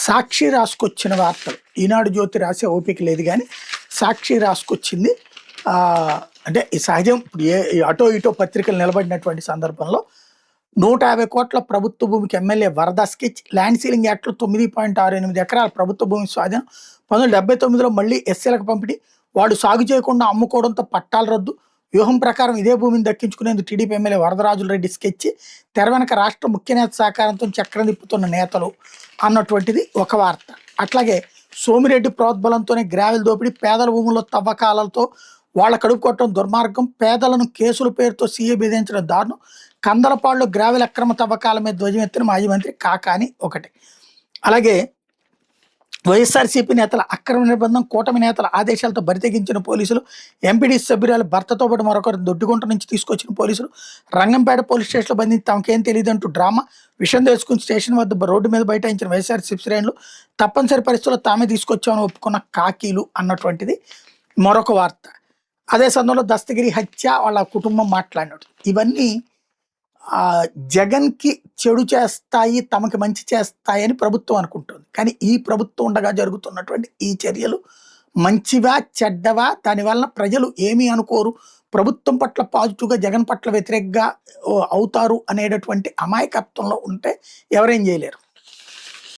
సాక్షి రాసుకొచ్చిన వార్తలు ఈనాడు జ్యోతి రాసే ఓపిక లేదు కానీ సాక్షి రాసుకొచ్చింది. అంటే ఈ సహజం ఇప్పుడు అటో ఇటో పత్రికలు నిలబడినటువంటి సందర్భంలో 150 కోట్ల ప్రభుత్వ భూమికి ఎమ్మెల్యే వరద స్కెచ్, ల్యాండ్ సీలింగ్ యాక్ట్లో 9.68 ఎకరాల ప్రభుత్వ భూమి స్వాధీనం, 1979లో మళ్ళీ ఎస్సీలకు పంపిణీ, వాడు సాగు చేయకుండా అమ్ముకోవడంతో పట్టాల రద్దు, వ్యూహం ప్రకారం ఇదే భూమిని దక్కించుకునేందుకు టీడీపీ ఎమ్మెల్యే వరదరాజుల రెడ్డి స్కెచ్, తెర వెనక రాష్ట్ర ముఖ్య నేత సహకారంతో చక్రం తిప్పుతున్న నేతలు అన్నటువంటిది ఒక వార్త. అట్లాగే సోమిరెడ్డి ప్రోద్బలంతోనే గ్రావెల్ దోపిడీ, పేదల భూముల్లో తవ్వకాలతో వాళ్ళ కడుపు కొట్టడం దుర్మార్గం, పేదలను కేసుల పేరుతో సీఏ బెదిరించడం దారుణం, కందలపాడులో గ్రావెల్ అక్రమ తవ్వకాల మీద ధ్వజమెత్తిన మాజీ మంత్రి కాకాని ఒకటి. అలాగే వైఎస్ఆర్సీపీ నేతల అక్రమ నిర్బంధం, కూటమి నేతల ఆదేశాలతో బరితెగించిన పోలీసులు, ఎంపీడీ సభ్యురాలు భర్తతో పాటు మరొకరు దొడ్డిగుంట నుంచి తీసుకొచ్చిన పోలీసులు, రంగంపేట పోలీస్ స్టేషన్లో బంధించి తమకేం తెలియదంటూ డ్రామా, విషయం తెలుసుకుని స్టేషన్ వద్ద రోడ్డు మీద బైఠాయించిన వైఎస్ఆర్సీపీ శ్రేణులు, తప్పనిసరి పరిస్థితుల్లో తామే తీసుకొచ్చామని ఒప్పుకున్న కాకీలు అన్నటువంటిది మరొక వార్త. అదే సమయంలో దస్తగిరి హత్య, వాళ్ళ కుటుంబం మాట్లాడినట్టు ఇవన్నీ జగన్కి చెడు చేస్తాయి, తమకి మంచి చేస్తాయని ప్రభుత్వం అనుకుంటుంది. కానీ ఈ ప్రభుత్వం ఉండగా జరుగుతున్నటువంటి ఈ చర్యలు మంచివా చెడ్డవా, దానివల్ల ప్రజలు ఏమీ అనుకోరు, ప్రభుత్వం పట్ల పాజిటివ్గా జగన్ పట్ల వ్యతిరేకంగా అవుతారు అనేటటువంటి అమాయకత్వంలో ఉంటే ఎవరేం చేయలేరు.